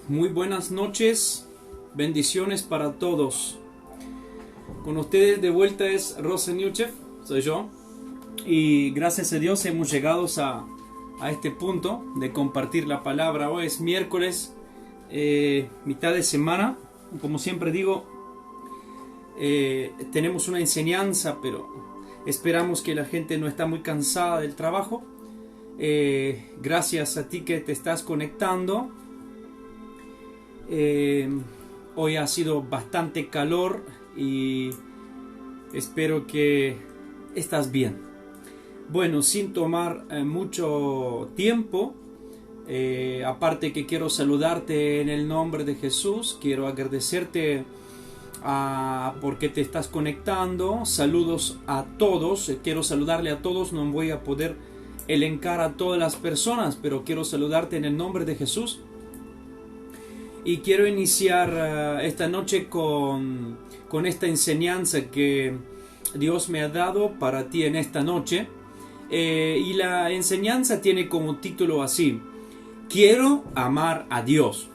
Muy buenas noches, bendiciones para todos. Con ustedes de vuelta es Rosen Yuchev, soy yo. Y gracias a Dios hemos llegado a este punto de compartir la palabra. Hoy es miércoles, mitad de semana. Como siempre digo, tenemos una enseñanza, pero esperamos que la gente no está muy cansada del trabajo. Gracias a ti que te estás conectando. Hoy ha sido bastante calor y espero que estás bien. Bueno, sin tomar mucho tiempo, aparte que quiero saludarte en el nombre de Jesús, quiero agradecerte porque te estás conectando. Saludos a todos, quiero saludarle a todos, no voy a poder elencar a todas las personas, pero quiero saludarte en el nombre de Jesús. Y quiero iniciar esta noche con esta enseñanza que Dios me ha dado para ti en esta noche. Y la enseñanza tiene como título así: quiero amar a Dios.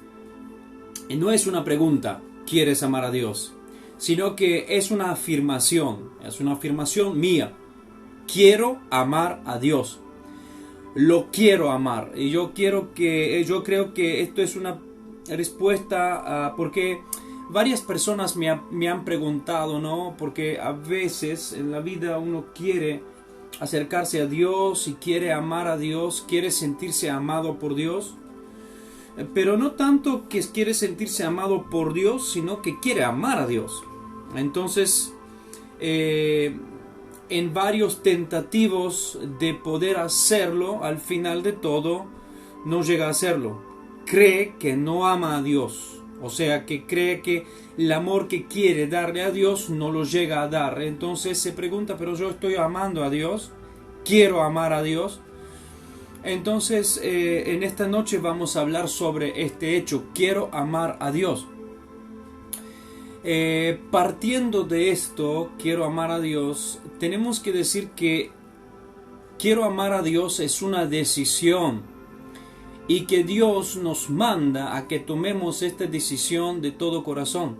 Y no es una pregunta, ¿quieres amar a Dios? Sino que es una afirmación mía. Quiero amar a Dios. Lo quiero amar. Y yo creo que esto es una respuesta porque varias personas me han preguntado, ¿no? Porque a veces en la vida uno quiere acercarse a Dios y quiere amar a Dios, quiere sentirse amado por Dios, pero no tanto que quiere sentirse amado por Dios, sino que quiere amar a Dios. Entonces, en varios tentativos de poder hacerlo, al final de todo no llega a hacerlo. Cree que no ama a Dios, o sea que cree que el amor que quiere darle a Dios no lo llega a dar. Entonces se pregunta, pero yo estoy amando a Dios, quiero amar a Dios. Entonces en esta noche vamos a hablar sobre este hecho: quiero amar a Dios. Partiendo de esto, quiero amar a Dios, tenemos que decir que quiero amar a Dios es una decisión. Y que Dios nos manda a que tomemos esta decisión de todo corazón.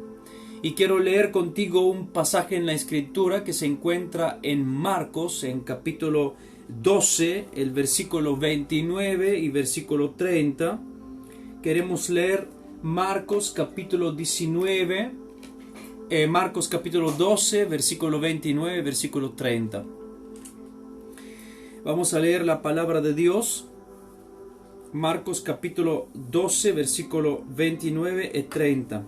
Y quiero leer contigo un pasaje en la Escritura que se encuentra en Marcos, en capítulo 12, el versículo 29 y versículo 30. Queremos leer Marcos capítulo 12, versículo 29, versículo 30. Vamos a leer la palabra de Dios. Marcos capítulo 12, versículo 29 y 30.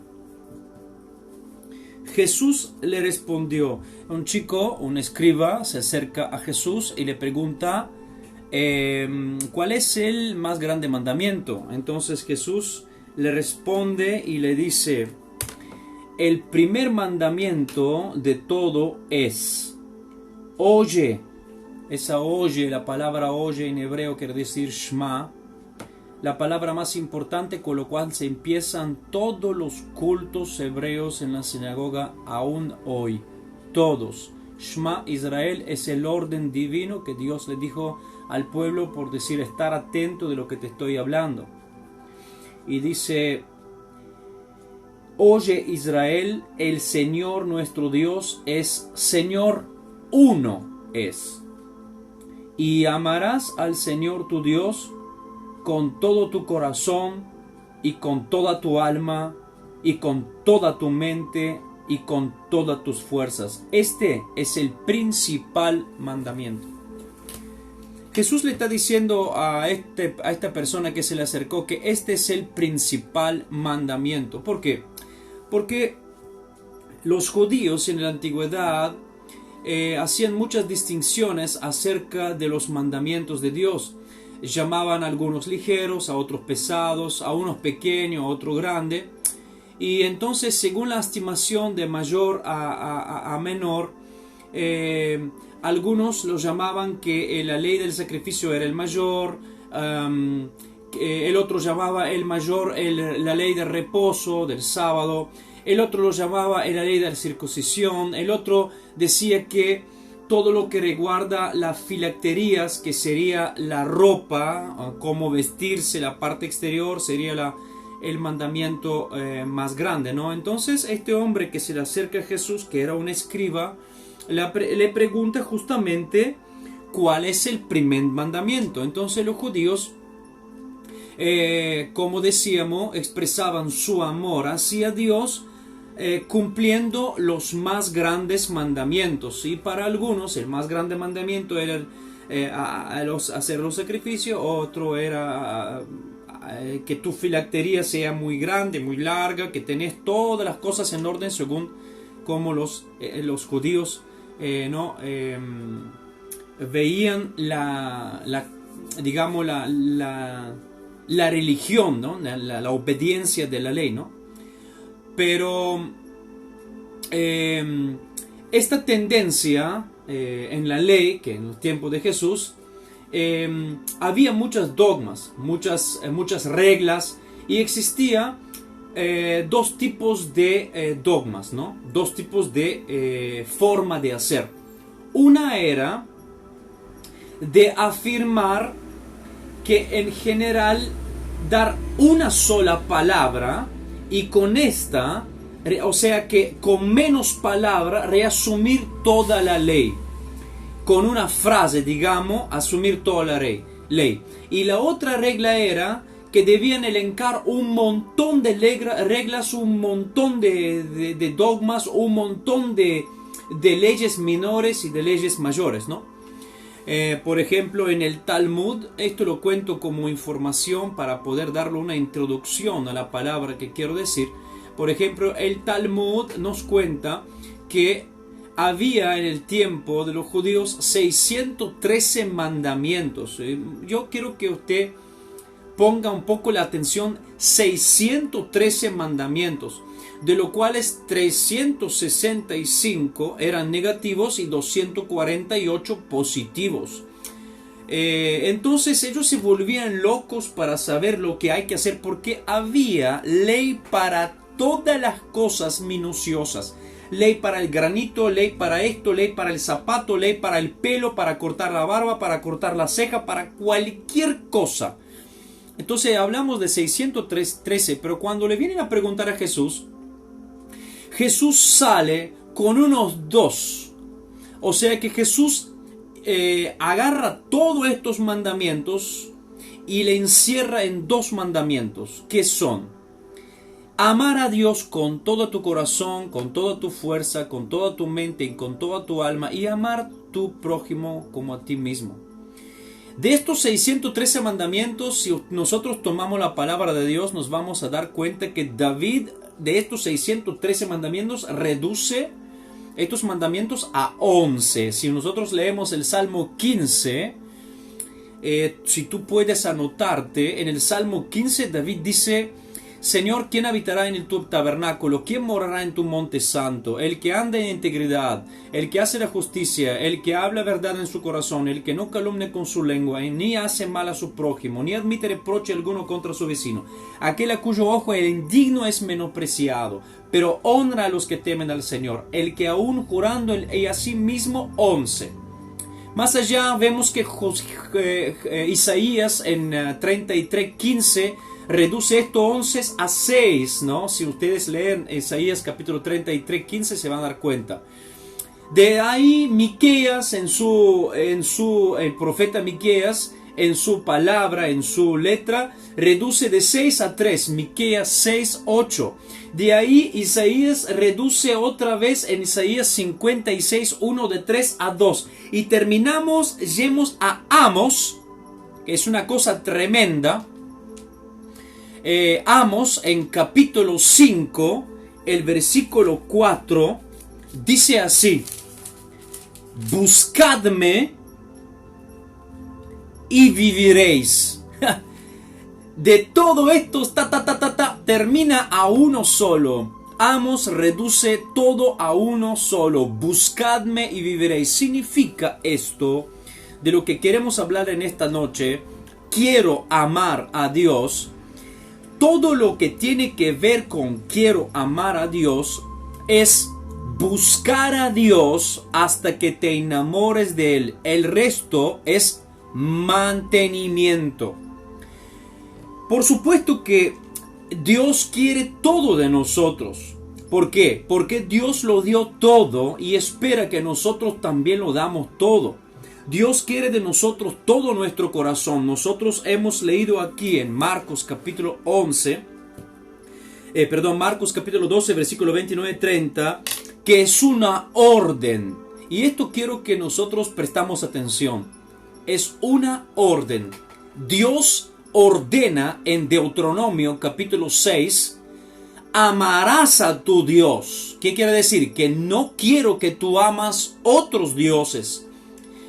Jesús le respondió. Un chico, un escriba, se acerca a Jesús y le pregunta ¿cuál es el más grande mandamiento? Entonces Jesús le responde y le dice: el primer mandamiento de todo es: oye. Esa oye, la palabra oye en hebreo quiere decir Shema, la palabra más importante con lo cual se empiezan todos los cultos hebreos en la sinagoga aún hoy. Todos. Shema Israel es el orden divino que Dios le dijo al pueblo, por decir, estar atento de lo que te estoy hablando. Y dice: oye Israel, el Señor nuestro Dios es Señor, uno es. Y amarás al Señor tu Dios con todo tu corazón y con toda tu alma y con toda tu mente y con todas tus fuerzas. Este es el principal mandamiento. Jesús le está diciendo a esta persona que se le acercó que este es el principal mandamiento. ¿Por qué? Porque los judíos en la antigüedad hacían muchas distinciones acerca de los mandamientos de Dios. Llamaban a algunos ligeros, a otros pesados, a unos pequeños, a otros grandes. Y entonces, según la estimación de mayor a menor, algunos lo llamaban que la ley del sacrificio era el mayor, el otro llamaba el mayor la ley del reposo, del sábado, el otro lo llamaba la ley de la circuncisión, el otro decía que todo lo que reguarda las filacterías, que sería la ropa, cómo vestirse, la parte exterior, sería el mandamiento más grande, ¿no? Entonces este hombre que se le acerca a Jesús, que era un escriba, le pregunta justamente cuál es el primer mandamiento. Entonces los judíos, como decíamos, expresaban su amor hacia Dios cumpliendo los más grandes mandamientos. Y para algunos el más grande mandamiento era hacer los sacrificios, otro era que tu filactería sea muy grande, muy larga, que tenés todas las cosas en orden según como los judíos veían digamos la religión, ¿no? la obediencia de la ley, ¿no? Pero esta tendencia en la ley, que en los tiempos de Jesús había muchos dogmas, muchas reglas, y existía dos tipos de dogmas, ¿no? Dos tipos de forma de hacer. Una era de afirmar que en general dar una sola palabra y con esta, o sea que con menos palabra, reasumir toda la ley. Con una frase, digamos, asumir toda la ley. Y la otra regla era que debían elencar un montón de reglas, un montón de dogmas, un montón de leyes menores y de leyes mayores, ¿no? Por ejemplo, en el Talmud, esto lo cuento como información para poder darle una introducción a la palabra que quiero decir. Por ejemplo, el Talmud nos cuenta que había en el tiempo de los judíos 613 mandamientos. Yo quiero que usted ponga un poco la atención, 613 mandamientos, de los cuales 365 eran negativos y 248 positivos. Entonces ellos se volvían locos para saber lo que hay que hacer, porque había ley para todas las cosas minuciosas. Ley para el granito, ley para esto, ley para el zapato, ley para el pelo, para cortar la barba, para cortar la ceja, para cualquier cosa. Entonces hablamos de 613, pero cuando le vienen a preguntar a Jesús, Jesús sale con unos dos. O sea que Jesús agarra todos estos mandamientos y le encierra en dos mandamientos, que son amar a Dios con todo tu corazón, con toda tu fuerza, con toda tu mente y con toda tu alma, y amar a tu prójimo como a ti mismo. De estos 613 mandamientos, si nosotros tomamos la palabra de Dios, nos vamos a dar cuenta que David, de estos 613 mandamientos, reduce estos mandamientos a 11. Si nosotros leemos el Salmo 15, si tú puedes anotarte, en el Salmo 15 David dice: Señor, ¿quién habitará en tu tabernáculo? ¿Quién morará en tu monte santo? El que anda en integridad, el que hace la justicia, el que habla verdad en su corazón, el que no calumnia con su lengua, ni hace mal a su prójimo, ni admite reproche alguno contra su vecino. Aquel a cuyo ojo el indigno es menospreciado, pero honra a los que temen al Señor. El que aún jurando y a sí mismo 11. Más allá vemos que Isaías en 33:15 reduce esto 11 a 6, ¿no? Si ustedes leen Isaías capítulo 33:15 se van a dar cuenta. De ahí Miqueas el profeta Miqueas, en su palabra, en su letra, reduce de 6 a 3, Miqueas 6:8. De ahí Isaías reduce otra vez en Isaías 56:1 de 3 a 2. Y terminamos, yemos a Amos, que es una cosa tremenda. Amos en capítulo 5, el versículo 4, dice así: buscadme y viviréis. De todo esto termina a uno solo. Amos reduce todo a uno solo. Buscadme y viviréis. Significa esto, de lo que queremos hablar en esta noche: quiero amar a Dios. Todo lo que tiene que ver con quiero amar a Dios es buscar a Dios hasta que te enamores de Él. El resto es mantenimiento. Por supuesto que Dios quiere todo de nosotros. ¿Por qué? Porque Dios lo dio todo y espera que nosotros también lo damos todo. Dios quiere de nosotros todo nuestro corazón. Nosotros hemos leído aquí en Marcos capítulo 12, versículo 29-30, que es una orden. Y esto quiero que nosotros prestamos atención. Es una orden. Dios ordena en Deuteronomio capítulo 6, amarás a tu Dios. ¿Qué quiere decir? Que no quiero que tú amas otros dioses.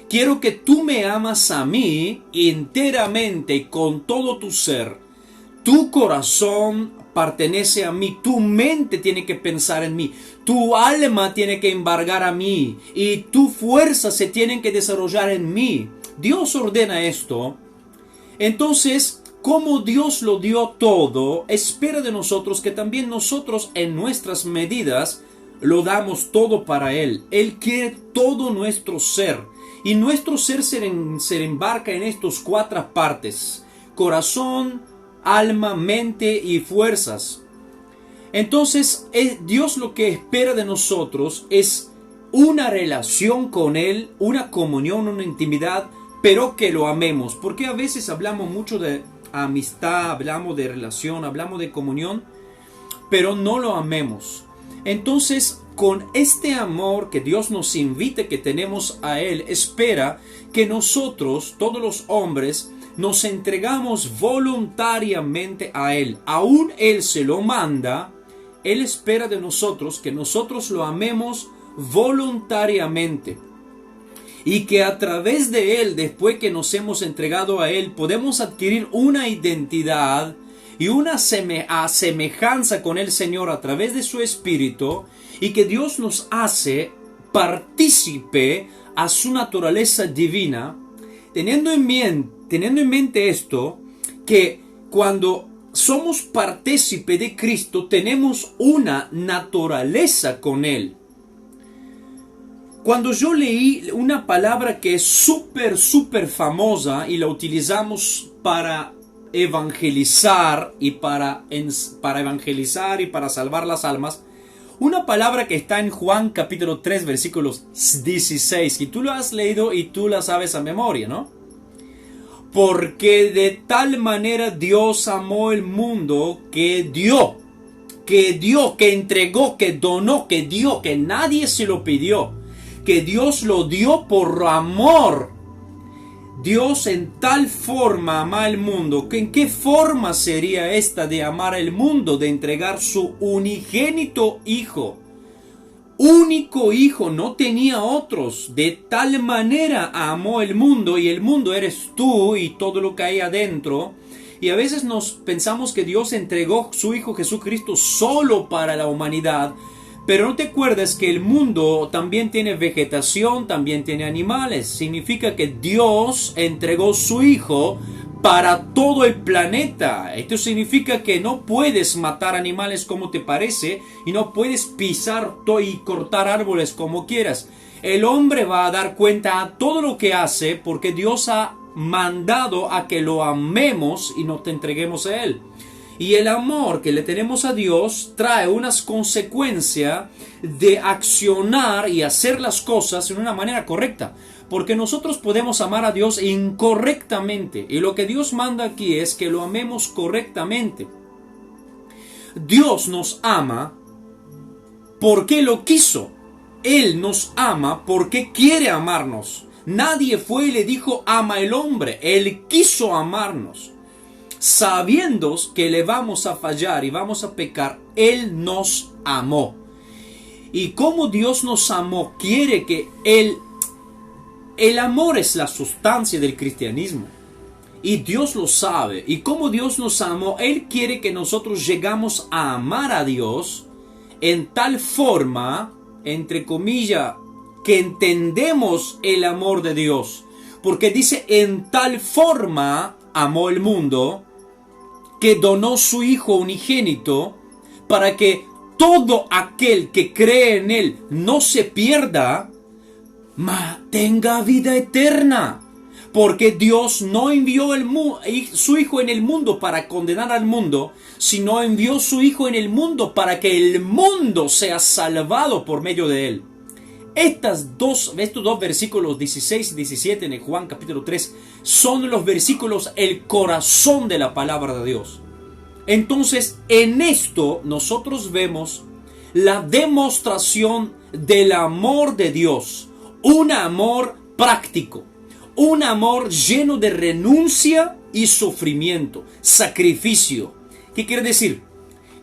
Quiero que tú me amas a mí enteramente con todo tu ser. Tu corazón pertenece a mí, tu mente tiene que pensar en mí, tu alma tiene que embargar a mí y tu fuerza se tienen que desarrollar en mí. Dios ordena esto. Entonces, como Dios lo dio todo, espera de nosotros que también nosotros en nuestras medidas lo damos todo para Él. Él quiere todo nuestro ser. Y nuestro ser se embarca en estos 4 partes: corazón, alma, mente y fuerzas. Entonces, Dios lo que espera de nosotros es una relación con Él, una comunión, una intimidad, pero que lo amemos. Porque a veces hablamos mucho de amistad, hablamos de relación, hablamos de comunión, pero no lo amemos. Entonces, con este amor que Dios nos invita, que tenemos a Él, espera que nosotros, todos los hombres, nos entregamos voluntariamente a Él. Aún Él se lo manda, Él espera de nosotros que nosotros lo amemos voluntariamente. Y que a través de Él, después que nos hemos entregado a Él, podemos adquirir una identidad y una semejanza con el Señor a través de su Espíritu, y que Dios nos hace partícipe a su naturaleza divina, teniendo en mente esto, que cuando somos partícipe de Cristo tenemos una naturaleza con Él. Cuando yo leí una palabra que es súper famosa y la utilizamos para evangelizar y para salvar las almas, una palabra que está en Juan capítulo 3 versículos 16, y tú lo has leído y tú la sabes a memoria, ¿no? Porque de tal manera Dios amó el mundo que dio, que entregó, que donó, que dio, que nadie se lo pidió, que Dios lo dio por amor. Dios en tal forma ama al mundo. ¿En qué forma sería esta de amar al mundo? De entregar su unigénito hijo. Único hijo, no tenía otros. De tal manera amó el mundo, y el mundo eres tú y todo lo que hay adentro. Y a veces nos pensamos que Dios entregó su hijo Jesucristo solo para la humanidad. Pero no te acuerdas que el mundo también tiene vegetación, también tiene animales. Significa que Dios entregó su Hijo para todo el planeta. Esto significa que no puedes matar animales como te parece y no puedes pisar y cortar árboles como quieras. El hombre va a dar cuenta a todo lo que hace porque Dios ha mandado a que lo amemos y nos entreguemos a Él. Y el amor que le tenemos a Dios trae unas consecuencias de accionar y hacer las cosas en una manera correcta. Porque nosotros podemos amar a Dios incorrectamente. Y lo que Dios manda aquí es que lo amemos correctamente. Dios nos ama porque lo quiso. Él nos ama porque quiere amarnos. Nadie fue y le dijo ama al hombre. Él quiso amarnos. Sabiendo que le vamos a fallar y vamos a pecar, Él nos amó. Y como Dios nos amó, quiere que el amor es la sustancia del cristianismo. Y Dios lo sabe. Y como Dios nos amó, Él quiere que nosotros llegamos a amar a Dios en tal forma, entre comillas, que entendemos el amor de Dios. Porque dice, en tal forma amó el mundo, que donó su Hijo unigénito, para que todo aquel que cree en Él no se pierda, mas tenga vida eterna. Porque Dios no envió su Hijo en el mundo para condenar al mundo, sino envió su Hijo en el mundo para que el mundo sea salvado por medio de él. Estos dos versículos 16 y 17 en el Juan capítulo 3 son los versículos, el corazón de la palabra de Dios. Entonces, en esto nosotros vemos la demostración del amor de Dios. Un amor práctico. Un amor lleno de renuncia y sufrimiento. Sacrificio. ¿Qué quiere decir?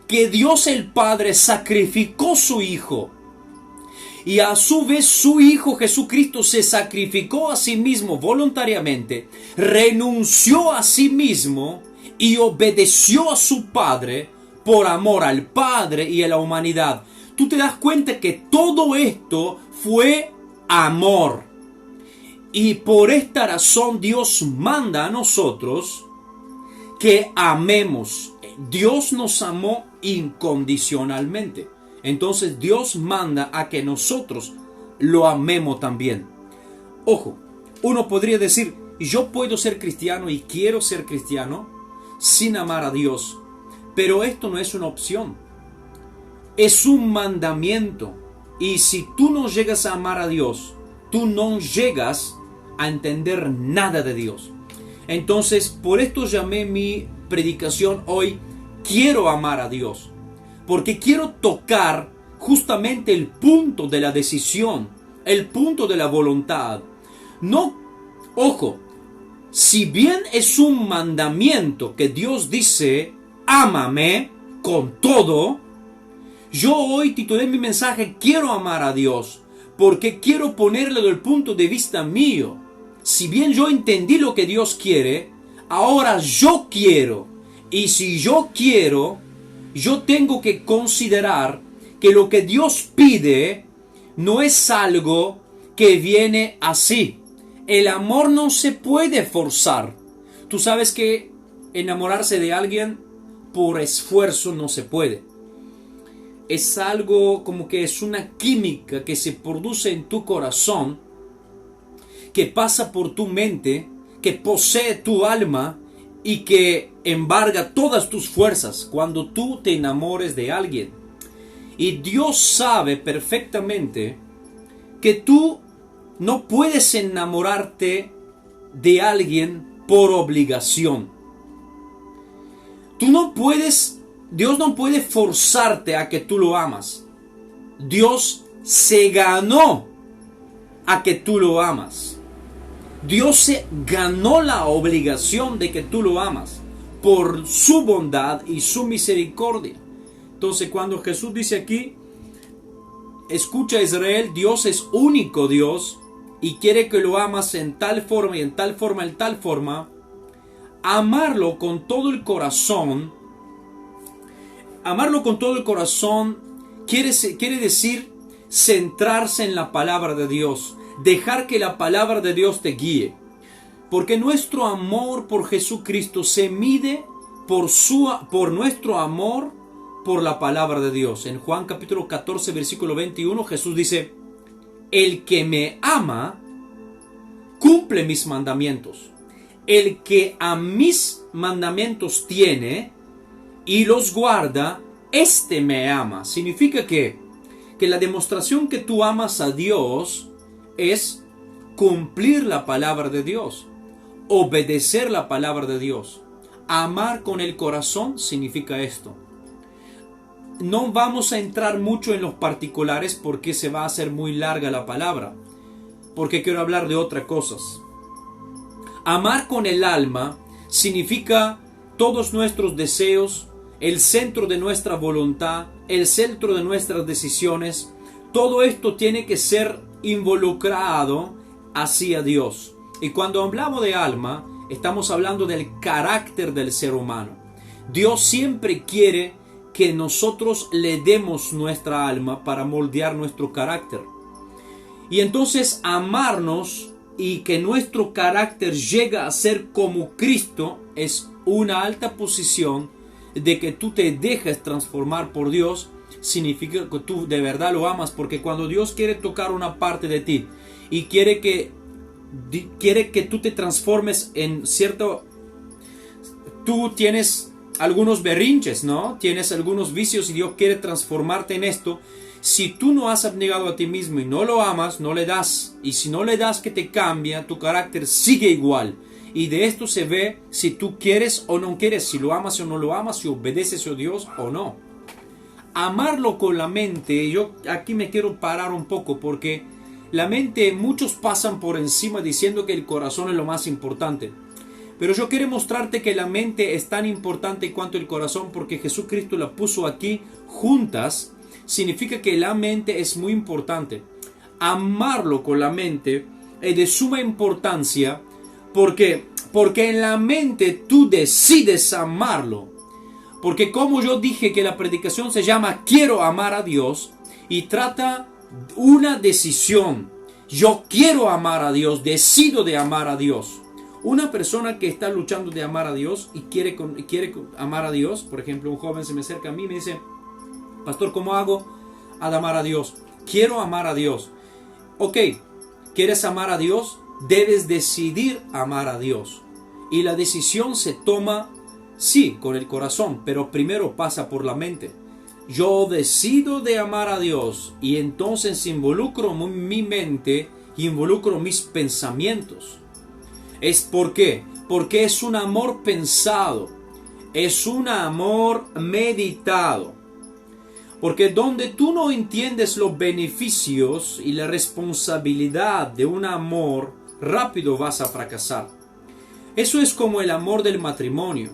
Que Dios el Padre sacrificó su Hijo. Y a su vez su Hijo Jesucristo se sacrificó a sí mismo voluntariamente. Renunció a sí mismo y obedeció a su Padre por amor al Padre y a la humanidad. Tú te das cuenta que todo esto fue amor. Y por esta razón Dios manda a nosotros que amemos. Dios nos amó incondicionalmente. Entonces Dios manda a que nosotros lo amemos también. Ojo, uno podría decir, yo puedo ser cristiano y quiero ser cristiano sin amar a Dios. Pero esto no es una opción. Es un mandamiento. Y si tú no llegas a amar a Dios, tú no llegas a entender nada de Dios. Entonces, por esto llamé mi predicación hoy, quiero amar a Dios. Porque quiero tocar justamente el punto de la decisión, el punto de la voluntad. No, ojo, si bien es un mandamiento que Dios dice, ámame con todo, yo hoy titulé mi mensaje, quiero amar a Dios, porque quiero ponerle del punto de vista mío. Si bien yo entendí lo que Dios quiere, ahora yo quiero. Y si yo quiero, yo tengo que considerar que lo que Dios pide no es algo que viene así. El amor no se puede forzar. Tú sabes que enamorarse de alguien por esfuerzo no se puede. Es algo como que es una química que se produce en tu corazón, que pasa por tu mente, que posee tu alma y que embarga todas tus fuerzas cuando tú te enamores de alguien. Y Dios sabe perfectamente que tú no puedes enamorarte de alguien por obligación. Dios no puede forzarte a que tú lo amas. Dios se ganó a que tú lo amas. Dios se ganó la obligación de que tú lo amas por su bondad y su misericordia. Entonces, cuando Jesús dice aquí, escucha Israel, Dios es único Dios y quiere que lo amas en tal forma y en tal forma, en tal forma, amarlo con todo el corazón. Amarlo con todo el corazón quiere decir centrarse en la palabra de Dios, dejar que la palabra de Dios te guíe. Porque nuestro amor por Jesucristo se mide por nuestro amor por la palabra de Dios. En Juan capítulo 14, versículo 21, Jesús dice, el que me ama, cumple mis mandamientos. El que a mis mandamientos tiene y los guarda, este me ama. Significa que la demostración que tú amas a Dios es cumplir la palabra de Dios, obedecer la palabra de Dios. Amar con el corazón significa esto. No vamos a entrar mucho en los particulares porque se va a hacer muy larga la palabra, porque quiero hablar de otras cosas. Amar con el alma significa todos nuestros deseos, el centro de nuestra voluntad, el centro de nuestras decisiones. Todo esto tiene que ser involucrado hacia Dios. Y cuando hablamos de alma, estamos hablando del carácter del ser humano. Dios siempre quiere que nosotros le demos nuestra alma para moldear nuestro carácter. Y entonces amarnos y que nuestro carácter llegue a ser como Cristo es una alta posición de que tú te dejes transformar por Dios. Significa que tú de verdad lo amas, porque cuando Dios quiere tocar una parte de ti y quiere que quiere que tú te transformes en cierto... Tú tienes algunos berrinches, ¿no? Tienes algunos vicios y Dios quiere transformarte en esto. Si tú no has abnegado a ti mismo y no lo amas, no le das. Y si no le das que te cambia, tu carácter sigue igual. Y de esto se ve si tú quieres o no quieres, si lo amas o no lo amas, si obedeces a Dios o no. Amarlo con la mente, yo aquí me quiero parar un poco porque la mente, muchos pasan por encima diciendo que el corazón es lo más importante. Pero yo quiero mostrarte que la mente es tan importante cuanto el corazón porque Jesucristo la puso aquí juntas. Significa que la mente es muy importante. Amarlo con la mente es de suma importancia porque en la mente tú decides amarlo. Porque como yo dije que la predicación se llama Quiero amar a Dios y trata una decisión. Yo quiero amar a Dios, decido de amar a Dios. Una persona que está luchando de amar a Dios y quiere amar a Dios, por ejemplo, un joven se me acerca a mí y me dice, pastor, ¿cómo hago al amar a Dios? Quiero amar a Dios. Ok, ¿quieres amar a Dios? Debes decidir amar a Dios. Y la decisión se toma, sí, con el corazón, pero primero pasa por la mente. Yo decido de amar a Dios y entonces involucro mi mente y involucro mis pensamientos. ¿Es por qué? Porque es un amor pensado, es un amor meditado. Porque donde tú no entiendes los beneficios y la responsabilidad de un amor, rápido vas a fracasar. Eso es como el amor del matrimonio.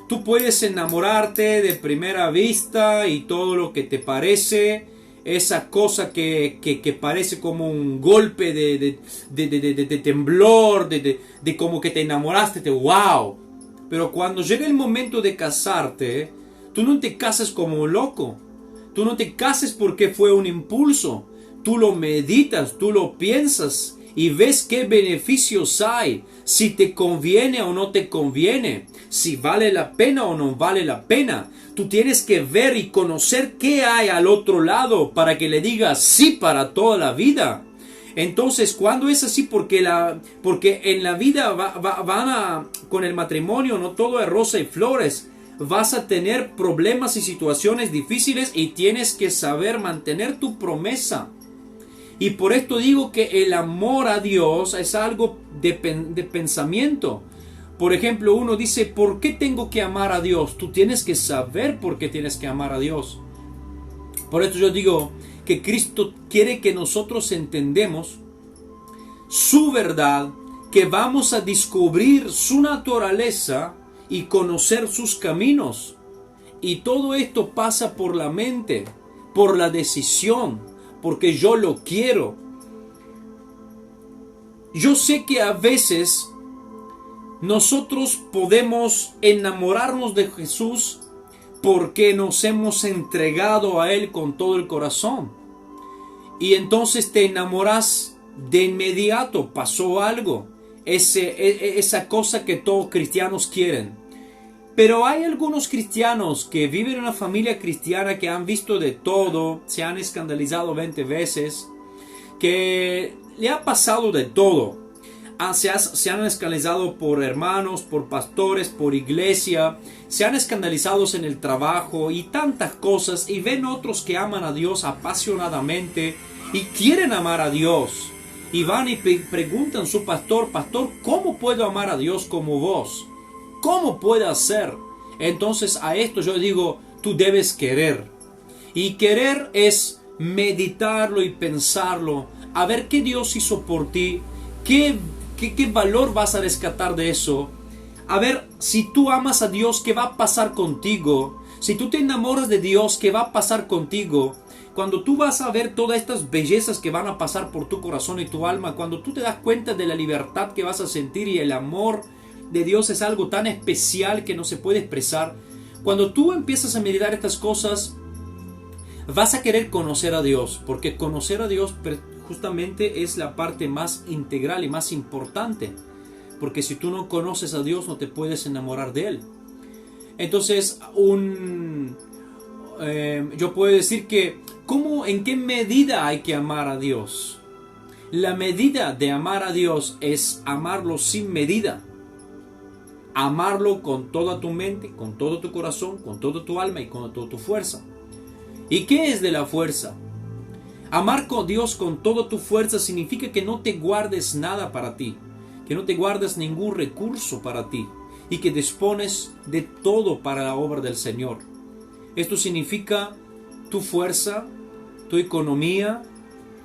Tú puedes enamorarte de primera vista y todo lo que te parece, esa cosa que parece como un golpe de temblor, de como que te enamoraste, wow. Pero cuando llega el momento de casarte, tú no te casas como un loco. Tú no te cases porque fue un impulso. Tú lo meditas, tú lo piensas y ves qué beneficios hay. Si te conviene o no te conviene. Si vale la pena o no vale la pena. Tú tienes que ver y conocer qué hay al otro lado para que le digas sí para toda la vida. Entonces, cuando es así, porque en la vida con el matrimonio no todo es rosa y flores. Vas a tener problemas y situaciones difíciles y tienes que saber mantener tu promesa. Y por esto digo que el amor a Dios es algo de pensamiento. Por ejemplo, uno dice, ¿por qué tengo que amar a Dios? Tú tienes que saber por qué tienes que amar a Dios. Por esto yo digo que Cristo quiere que nosotros entendemos su verdad, que vamos a descubrir su naturaleza y conocer sus caminos. Y todo esto pasa por la mente, por la decisión, porque yo lo quiero. Yo sé que a veces nosotros podemos enamorarnos de Jesús porque nos hemos entregado a Él con todo el corazón. Y entonces te enamoras de inmediato, pasó algo. Esa cosa que todos cristianos quieren. Pero hay algunos cristianos que viven en una familia cristiana que han visto de todo, se han escandalizado 20 veces, que le ha pasado de todo. Se han escandalizado por hermanos, por pastores, por iglesia, se han escandalizado en el trabajo y tantas cosas, y ven otros que aman a Dios apasionadamente y quieren amar a Dios. Y van y preguntan a su pastor, ¿cómo puedo amar a Dios como vos? ¿Cómo puedo hacer? Entonces a esto yo digo, tú debes querer. Y querer es meditarlo y pensarlo, a ver qué Dios hizo por ti, qué valor vas a rescatar de eso. A ver, si tú amas a Dios, ¿qué va a pasar contigo? Si tú te enamoras de Dios, ¿qué va a pasar contigo? Cuando tú vas a ver todas estas bellezas que van a pasar por tu corazón y tu alma, cuando tú te das cuenta de la libertad que vas a sentir y el amor de Dios es algo tan especial que no se puede expresar, cuando tú empiezas a meditar estas cosas, vas a querer conocer a Dios, porque conocer a Dios justamente es la parte más integral y más importante, porque si tú no conoces a Dios no te puedes enamorar de Él. Entonces yo puedo decir que ¿en qué medida hay que amar a Dios? La medida de amar a Dios es amarlo sin medida. Amarlo con toda tu mente, con todo tu corazón, con toda tu alma y con toda tu fuerza. ¿Y qué es de la fuerza? Amar con Dios con toda tu fuerza significa que no te guardes nada para ti, que no te guardes ningún recurso para ti y que dispones de todo para la obra del Señor. Esto significa tu fuerza, tu economía,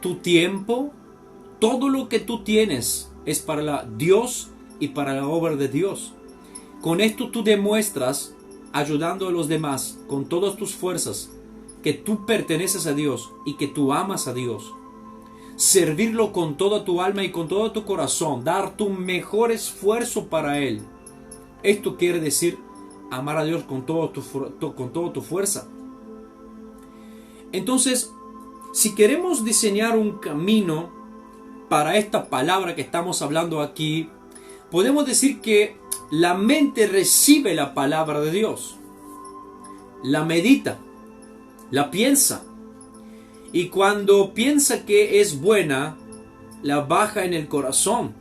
tu tiempo, todo lo que tú tienes es para Dios y para la obra de Dios. Con esto tú demuestras, ayudando a los demás con todas tus fuerzas, que tú perteneces a Dios y que tú amas a Dios. Servirlo con toda tu alma y con todo tu corazón, dar tu mejor esfuerzo para Él. Esto quiere decir amar a Dios con toda tu fuerza. Entonces, si queremos diseñar un camino para esta palabra que estamos hablando aquí, podemos decir que la mente recibe la palabra de Dios, la medita, la piensa, y cuando piensa que es buena, la baja en el corazón.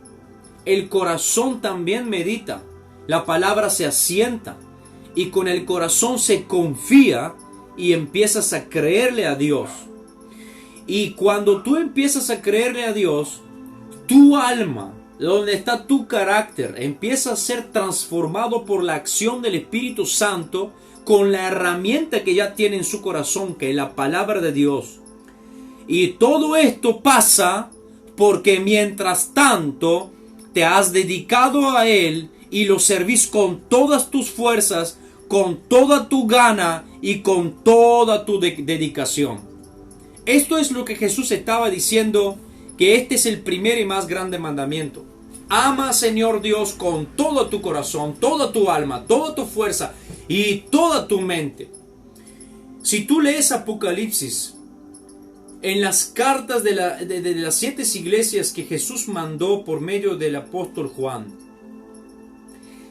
El corazón también medita, la palabra se asienta, y con el corazón se confía y empiezas a creerle a Dios. Y cuando tú empiezas a creerle a Dios, tu alma, donde está tu carácter, empieza a ser transformado por la acción del Espíritu Santo con la herramienta que ya tiene en su corazón, que es la palabra de Dios. Y todo esto pasa porque mientras tanto te has dedicado a Él y lo servís con todas tus fuerzas, con toda tu gana y con toda tu dedicación. Esto es lo que Jesús estaba diciendo, que este es el primer y más grande mandamiento. Ama, Señor Dios, con todo tu corazón, toda tu alma, toda tu fuerza y toda tu mente. Si tú lees Apocalipsis, en las cartas de las 7 iglesias que Jesús mandó por medio del apóstol Juan,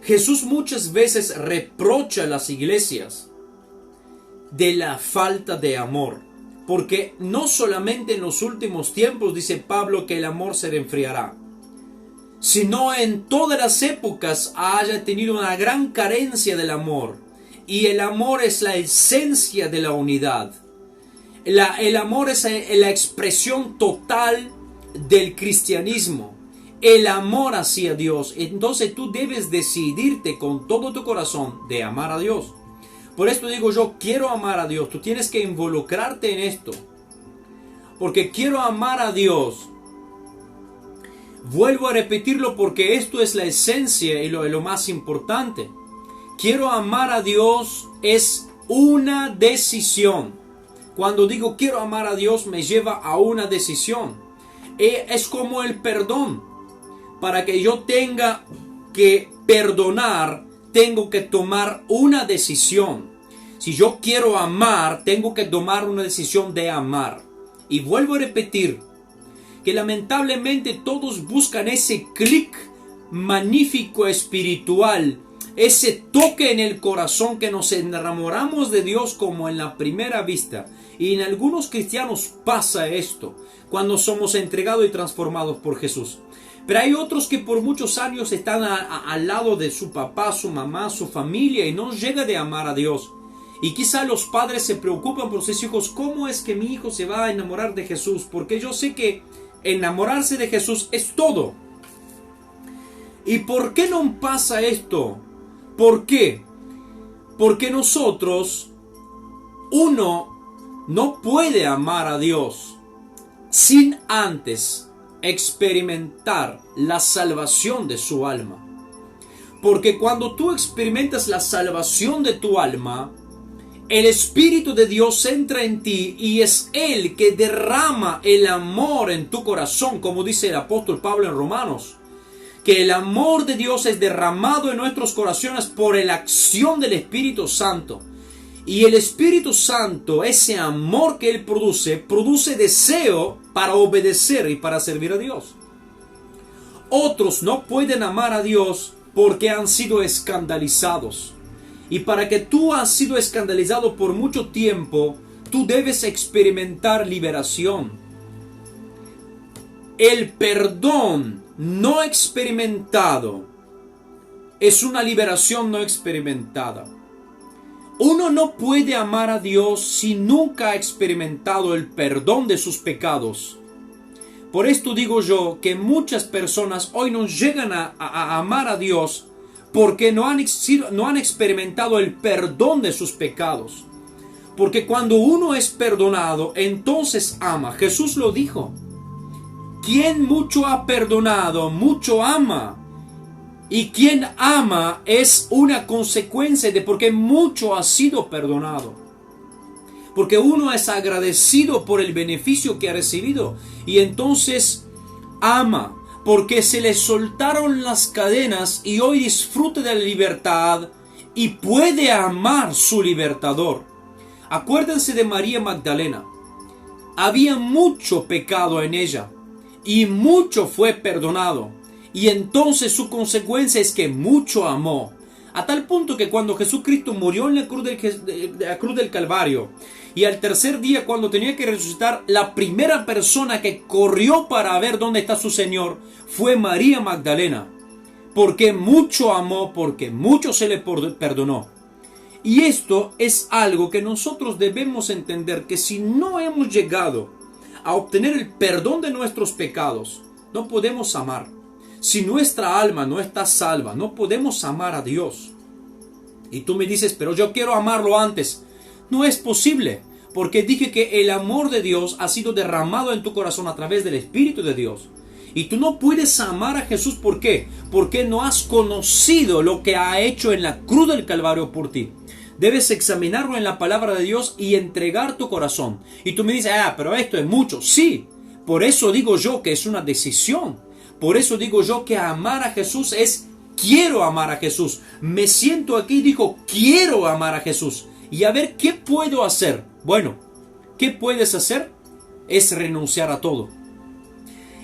Jesús muchas veces reprocha a las iglesias de la falta de amor. Porque no solamente en los últimos tiempos, dice Pablo, que el amor se enfriará, sino en todas las épocas haya tenido una gran carencia del amor. Y el amor es la esencia de la unidad. El amor es la expresión total del cristianismo. El amor hacia Dios. Entonces tú debes decidirte con todo tu corazón de amar a Dios. Por esto digo yo, quiero amar a Dios. Tú tienes que involucrarte en esto. Porque quiero amar a Dios. Vuelvo a repetirlo porque esto es la esencia y lo más importante. Quiero amar a Dios es una decisión. Cuando digo quiero amar a Dios me lleva a una decisión. Es como el perdón. Para que yo tenga que perdonar, tengo que tomar una decisión. Si yo quiero amar, tengo que tomar una decisión de amar. Y vuelvo a repetir que lamentablemente todos buscan ese clic magnífico espiritual, ese toque en el corazón que nos enamoramos de Dios como en la primera vista. Y en algunos cristianos pasa esto cuando somos entregados y transformados por Jesús. Pero hay otros que por muchos años están al lado de su papá, su mamá, su familia y no llega de amar a Dios. Y quizá los padres se preocupan por sus hijos. ¿Cómo es que mi hijo se va a enamorar de Jesús? Porque yo sé que enamorarse de Jesús es todo. ¿Y por qué no pasa esto? ¿Por qué? Porque nosotros, uno no puede amar a Dios sin antes experimentar la salvación de su alma. Porque cuando tú experimentas la salvación de tu alma, el Espíritu de Dios entra en ti y es Él que derrama el amor en tu corazón, como dice el apóstol Pablo en Romanos, que el amor de Dios es derramado en nuestros corazones por la acción del Espíritu Santo. Y el Espíritu Santo, ese amor que Él produce deseo para obedecer y para servir a Dios. Otros no pueden amar a Dios porque han sido escandalizados. Y para que tú has sido escandalizado por mucho tiempo, tú debes experimentar liberación. El perdón no experimentado es una liberación no experimentada. Uno no puede amar a Dios si nunca ha experimentado el perdón de sus pecados. Por esto digo yo que muchas personas hoy no llegan a amar a Dios porque no han experimentado el perdón de sus pecados. Porque cuando uno es perdonado, entonces ama. Jesús lo dijo. Quien mucho ha perdonado, mucho ama. Y quien ama es una consecuencia de porque mucho ha sido perdonado. Porque uno es agradecido por el beneficio que ha recibido. Y entonces ama. Porque se le soltaron las cadenas y hoy disfruta de la libertad y puede amar su libertador. Acuérdense de María Magdalena. Había mucho pecado en ella y mucho fue perdonado. Y entonces su consecuencia es que mucho amó. A tal punto que cuando Jesucristo murió en la cruz del Calvario y al tercer día cuando tenía que resucitar, la primera persona que corrió para ver dónde está su Señor fue María Magdalena. Porque mucho amó, porque mucho se le perdonó. Y esto es algo que nosotros debemos entender, que si no hemos llegado a obtener el perdón de nuestros pecados, no podemos amar. Si nuestra alma no está salva, no podemos amar a Dios. Y tú me dices, pero yo quiero amarlo antes. No es posible, porque dije que el amor de Dios ha sido derramado en tu corazón a través del Espíritu de Dios. Y tú no puedes amar a Jesús, ¿por qué? Porque no has conocido lo que ha hecho en la cruz del Calvario por ti. Debes examinarlo en la palabra de Dios y entregar tu corazón. Y tú me dices, pero esto es mucho. Sí, por eso digo yo que es una decisión. Por eso digo yo que amar a Jesús es, quiero amar a Jesús. Me siento aquí y digo, quiero amar a Jesús. Y a ver, ¿qué puedo hacer? Bueno, ¿qué puedes hacer? Es renunciar a todo.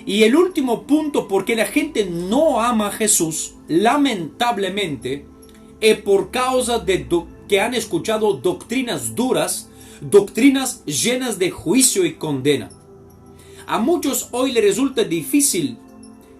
Y el último punto por qué la gente no ama a Jesús, lamentablemente, es por causa de que han escuchado doctrinas duras, doctrinas llenas de juicio y condena. A muchos hoy les resulta difícil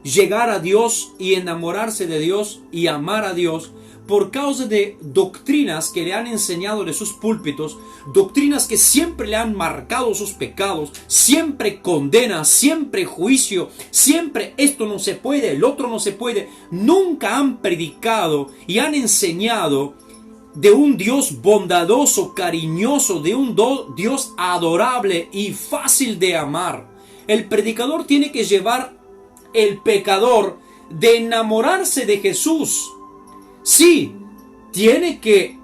llegar a Dios y enamorarse de Dios y amar a Dios por causa de doctrinas que le han enseñado de sus púlpitos, doctrinas que siempre le han marcado sus pecados, siempre condena, siempre juicio, siempre esto no se puede, el otro no se puede. Nunca han predicado y han enseñado de un Dios bondadoso, cariñoso, de un Dios adorable y fácil de amar. El predicador tiene que llevar el pecador de enamorarse de Jesús. Sí, tiene que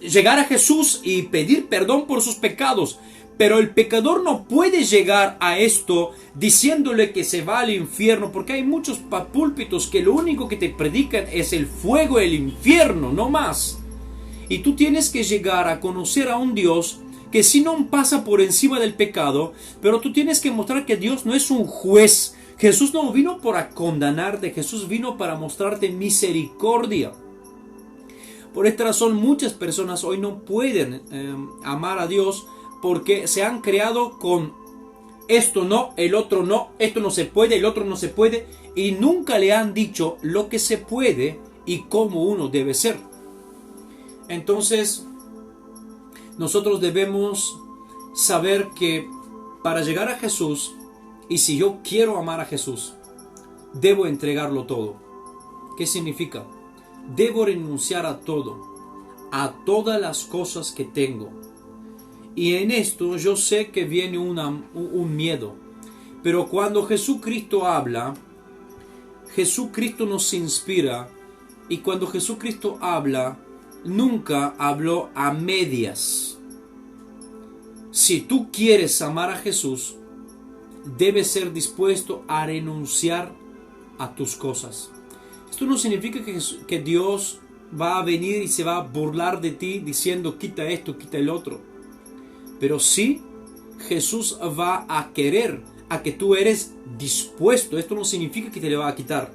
llegar a Jesús y pedir perdón por sus pecados. Pero el pecador no puede llegar a esto diciéndole que se va al infierno, porque hay muchos púlpitos que lo único que te predican es el fuego del infierno, no más. Y tú tienes que llegar a conocer a un Dios que sí no pasa por encima del pecado, pero tú tienes que mostrar que Dios no es un juez. Jesús no vino para condenarte, Jesús vino para mostrarte misericordia. Por esta razón muchas personas hoy no pueden amar a Dios porque se han creado con esto no, el otro no, esto no se puede, el otro no se puede, y nunca le han dicho lo que se puede y cómo uno debe ser. Entonces, nosotros debemos saber que para llegar a Jesús, y si yo quiero amar a Jesús, debo entregarlo todo. ¿Qué significa? Debo renunciar a todo, a todas las cosas que tengo. Y en esto yo sé que viene un miedo. Pero cuando Jesucristo habla, Jesucristo nos inspira. Y cuando Jesucristo habla, nunca habló a medias. Si tú quieres amar a Jesús, debes ser dispuesto a renunciar a tus cosas. Esto no significa que Dios va a venir y se va a burlar de ti diciendo quita esto, quita el otro. Pero sí, Jesús va a querer a que tú eres dispuesto. Esto no significa que te le va a quitar.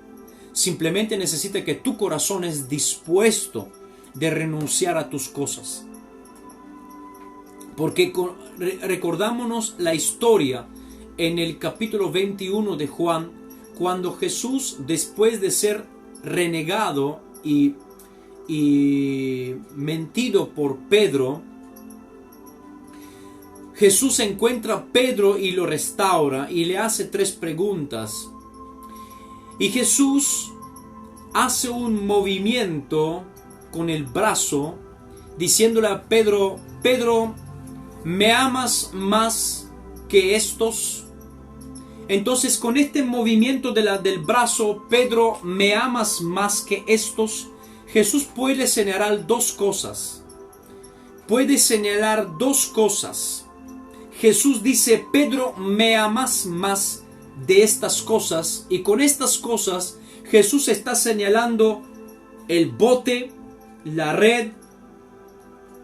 Simplemente necesita que tu corazón es dispuesto de renunciar a tus cosas. Porque recordámonos la historia en el capítulo 21 de Juan, cuando Jesús, después de ser renegado y mentido por Pedro, Jesús encuentra a Pedro y lo restaura y le hace 3 preguntas. Y Jesús hace un movimiento con el brazo diciéndole a Pedro: Pedro, ¿me amas más que estos? Entonces, con este movimiento del brazo, Pedro, ¿me amas más que estos? Jesús puede señalar 2 cosas. Puede señalar 2 cosas. Jesús dice: Pedro, ¿me amas más de estas cosas? Y con estas cosas Jesús está señalando el bote, la red,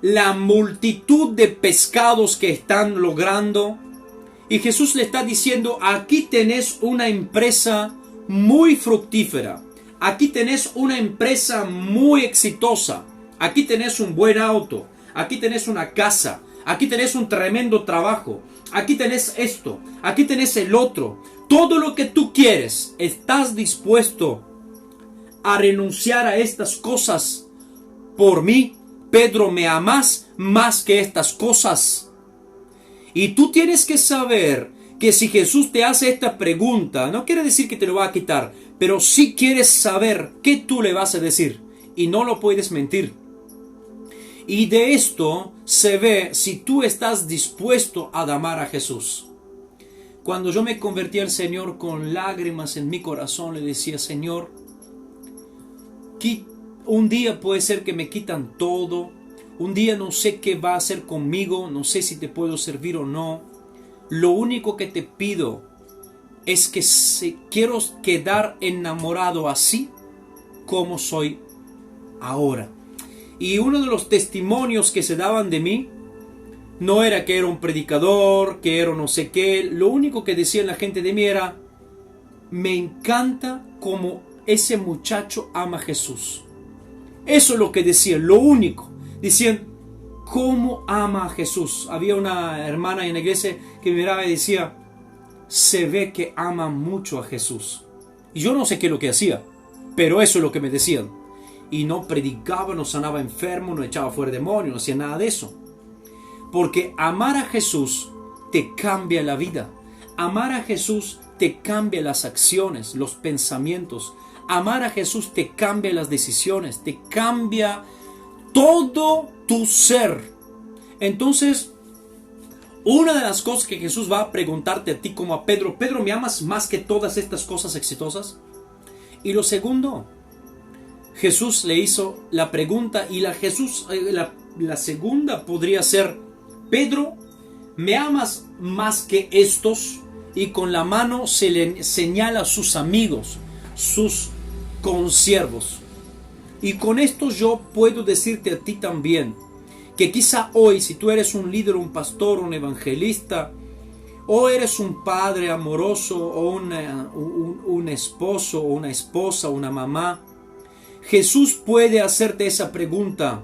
la multitud de pescados que están logrando. Y Jesús le está diciendo: aquí tenés una empresa muy fructífera. Aquí tenés una empresa muy exitosa. Aquí tenés un buen auto. Aquí tenés una casa. Aquí tenés un tremendo trabajo. Aquí tenés esto. Aquí tenés el otro. Todo lo que tú quieres. ¿Estás dispuesto a renunciar a estas cosas por mí? Pedro, ¿me amas más que estas cosas? Y tú tienes que saber que si Jesús te hace esta pregunta, no quiere decir que te lo va a quitar, pero sí quieres saber qué tú le vas a decir. Y no lo puedes mentir. Y de esto se ve si tú estás dispuesto a amar a Jesús. Cuando yo me convertí al Señor, con lágrimas en mi corazón le decía: Señor, un día puede ser que me quitan todo. Un día no sé qué va a hacer conmigo. No sé si te puedo servir o no. Lo único que te pido es que quiero quedar enamorado así como soy ahora. Y uno de los testimonios que se daban de mí no era que era un predicador, que era no sé qué. Lo único que decía la gente de mí era: me encanta cómo ese muchacho ama a Jesús. Eso es lo que decían, lo único. Decían: ¿cómo ama a Jesús? Había una hermana en la iglesia que me miraba y decía: se ve que ama mucho a Jesús. Y yo no sé qué es lo que hacía, pero eso es lo que me decían. Y no predicaba, no sanaba enfermo, no echaba fuera demonios, no hacía nada de eso. Porque amar a Jesús te cambia la vida. Amar a Jesús te cambia las acciones, los pensamientos. Amar a Jesús te cambia las decisiones, te cambia todo tu ser. Entonces, una de las cosas que Jesús va a preguntarte a ti como a Pedro: Pedro, ¿me amas más que todas estas cosas exitosas? Y lo segundo, Jesús le hizo la pregunta, y la segunda podría ser: Pedro, ¿me amas más que estos? Y con la mano se le señala a sus amigos, sus consiervos. Y con esto yo puedo decirte a ti también que quizá hoy, si tú eres un líder, un pastor, un evangelista, o eres un padre amoroso, o un esposo, o una esposa, una mamá, Jesús puede hacerte esa pregunta: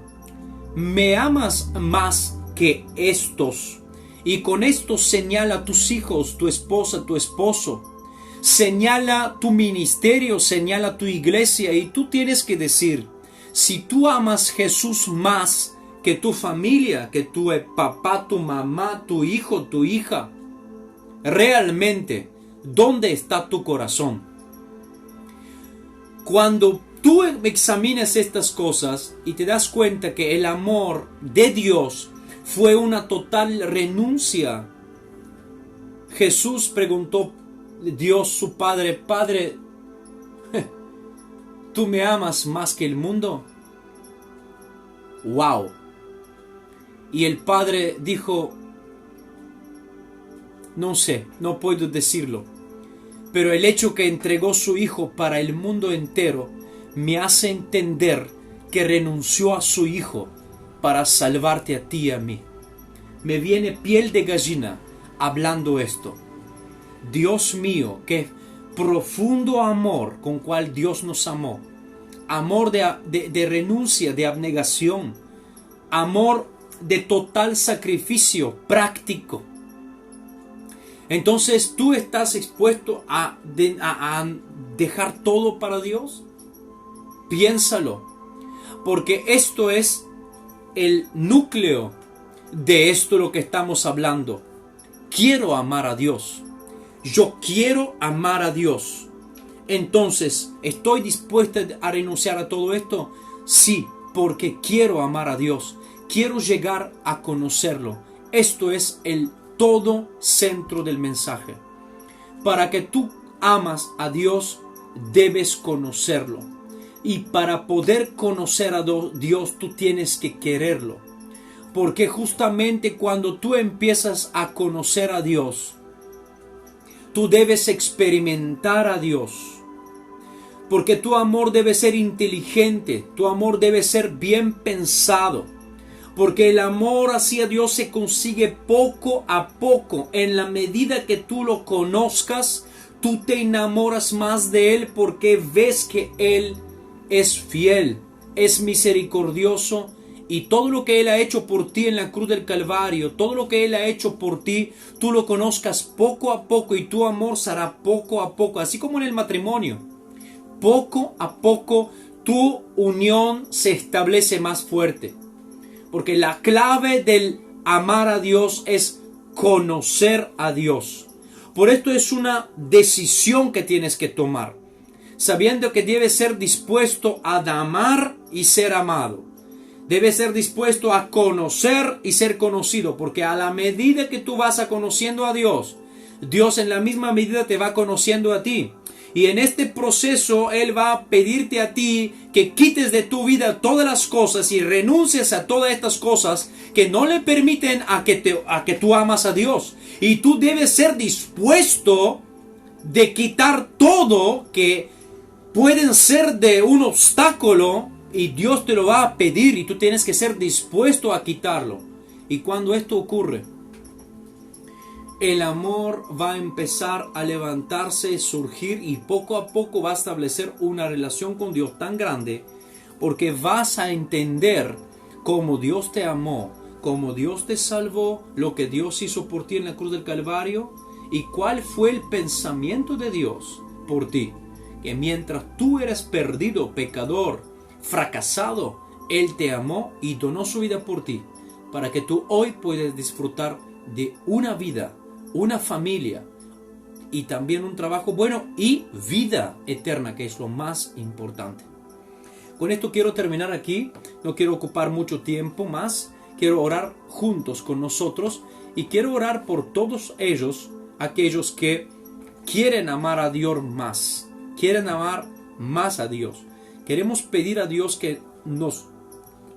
¿me amas más que estos? Y con esto señala a tus hijos, tu esposa, tu esposo. Señala tu ministerio, señala tu iglesia. Y tú tienes que decir: si tú amas a Jesús más que tu familia, que tu papá, tu mamá, tu hijo, tu hija, realmente, ¿dónde está tu corazón? Cuando tú examinas estas cosas y te das cuenta que el amor de Dios fue una total renuncia. Jesús preguntó a Dios su Padre: Padre, ¿tú me amas más que el mundo? ¡Wow! Y el Padre dijo: no sé, no puedo decirlo, pero el hecho que entregó su Hijo para el mundo entero me hace entender que renunció a su Hijo para salvarte a ti y a mí. Me viene piel de gallina hablando esto. Dios mío, qué profundo amor con cual Dios nos amó. Amor de renuncia, de abnegación. Amor de total sacrificio práctico. Entonces, ¿tú estás expuesto a dejar todo para Dios? Piénsalo, porque esto es el núcleo de esto lo que estamos hablando. Quiero amar a Dios. Yo quiero amar a Dios. Entonces, ¿estoy dispuesta a renunciar a todo esto? Sí, porque quiero amar a Dios. Quiero llegar a conocerlo. Esto es el todo centro del mensaje. Para que tú amas a Dios, debes conocerlo. Y para poder conocer a Dios, tú tienes que quererlo. Porque justamente cuando tú empiezas a conocer a Dios, tú debes experimentar a Dios. Porque tu amor debe ser inteligente, tu amor debe ser bien pensado. Porque el amor hacia Dios se consigue poco a poco. En la medida que tú lo conozcas, tú te enamoras más de Él porque ves que Él es fiel, es misericordioso. Y todo lo que Él ha hecho por ti en la cruz del Calvario, todo lo que Él ha hecho por ti, tú lo conozcas poco a poco y tu amor será poco a poco. Así como en el matrimonio. Poco a poco tu unión se establece más fuerte. Porque la clave del amar a Dios es conocer a Dios. Por esto es una decisión que tienes que tomar. Sabiendo que debes ser dispuesto a amar y ser amado. Debes ser dispuesto a conocer y ser conocido. Porque a la medida que tú vas conociendo a Dios, Dios en la misma medida te va conociendo a ti. Y en este proceso Él va a pedirte a ti que quites de tu vida todas las cosas y renuncies a todas estas cosas que no le permiten a que tú amas a Dios. Y tú debes ser dispuesto de quitar todo que pueden ser de un obstáculo y Dios te lo va a pedir y tú tienes que ser dispuesto a quitarlo. Y cuando esto ocurre, el amor va a empezar a levantarse, surgir y poco a poco va a establecer una relación con Dios tan grande porque vas a entender cómo Dios te amó, cómo Dios te salvó, lo que Dios hizo por ti en la cruz del Calvario y cuál fue el pensamiento de Dios por ti. Que mientras tú eres perdido, pecador, fracasado, Él te amó y donó su vida por ti para que tú hoy puedas disfrutar de una vida, una familia y también un trabajo bueno y vida eterna, que es lo más importante. Con esto quiero terminar aquí, no quiero ocupar mucho tiempo más, quiero orar juntos con nosotros y quiero orar por todos ellos, aquellos que quieren amar a Dios más, quieren amar más a Dios. Queremos pedir a Dios que nos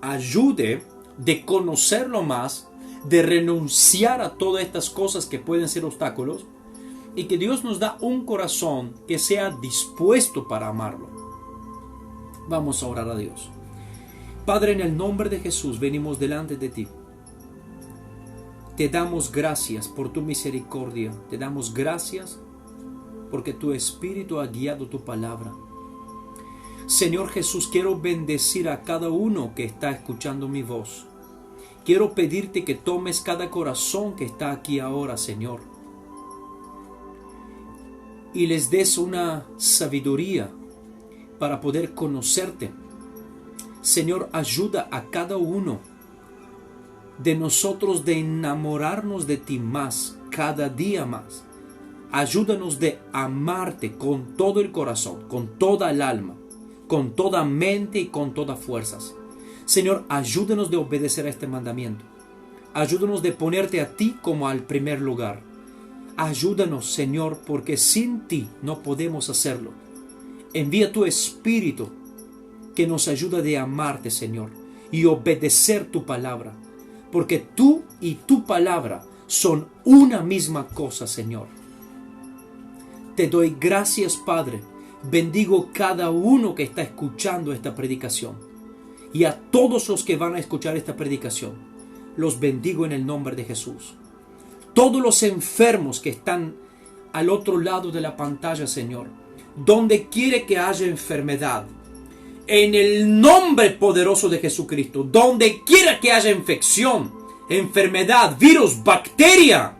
ayude de conocerlo más, de renunciar a todas estas cosas que pueden ser obstáculos y que Dios nos da un corazón que sea dispuesto para amarlo. Vamos a orar a Dios. Padre, en el nombre de Jesús venimos delante de ti. Te damos gracias por tu misericordia. Te damos gracias porque tu Espíritu ha guiado tu palabra. Señor Jesús, quiero bendecir a cada uno que está escuchando mi voz. Quiero pedirte que tomes cada corazón que está aquí ahora, Señor, y les des una sabiduría para poder conocerte. Señor, ayuda a cada uno de nosotros de enamorarnos de ti más, cada día más. Ayúdanos de amarte con todo el corazón, con toda el alma, con toda mente y con todas fuerzas. Señor, ayúdanos de obedecer a este mandamiento. Ayúdanos de ponerte a ti como al primer lugar. Ayúdanos, Señor, porque sin ti no podemos hacerlo. Envía tu Espíritu que nos ayuda de amarte, Señor, y obedecer tu palabra. Porque tú y tu palabra son una misma cosa, Señor. Te doy gracias, Padre. Bendigo cada uno que está escuchando esta predicación. Y a todos los que van a escuchar esta predicación, los bendigo en el nombre de Jesús. Todos los enfermos que están al otro lado de la pantalla, Señor, donde quiere que haya enfermedad, en el nombre poderoso de Jesucristo, donde quiera que haya infección, enfermedad, virus, bacteria,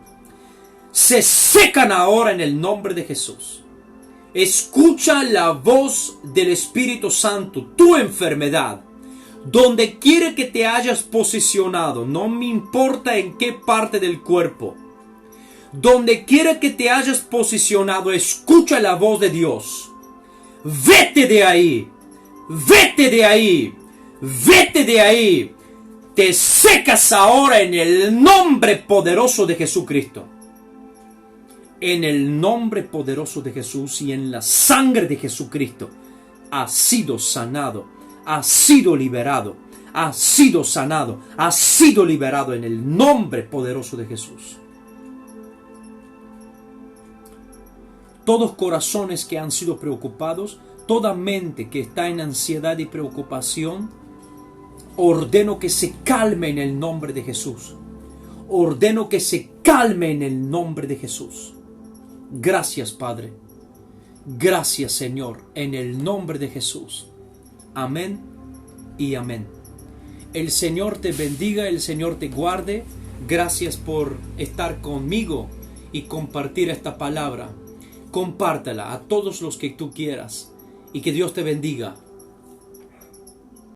se secan ahora en el nombre de Jesús. Escucha la voz del Espíritu Santo, tu enfermedad, donde quiera que te hayas posicionado, no me importa en qué parte del cuerpo, donde quiera que te hayas posicionado, escucha la voz de Dios. Vete de ahí, vete de ahí, vete de ahí. Te secas ahora en el nombre poderoso de Jesucristo. En el nombre poderoso de Jesús y en la sangre de Jesucristo, has sido sanado, has sido liberado, has sido sanado, has sido liberado en el nombre poderoso de Jesús. Todos corazones que han sido preocupados, toda mente que está en ansiedad y preocupación, ordeno que se calme en el nombre de Jesús. Ordeno que se calme en el nombre de Jesús. Gracias, Padre. Gracias, Señor, en el nombre de Jesús. Amén y amén. El Señor te bendiga, el Señor te guarde. Gracias por estar conmigo y compartir esta palabra. Compártela a todos los que tú quieras y que Dios te bendiga.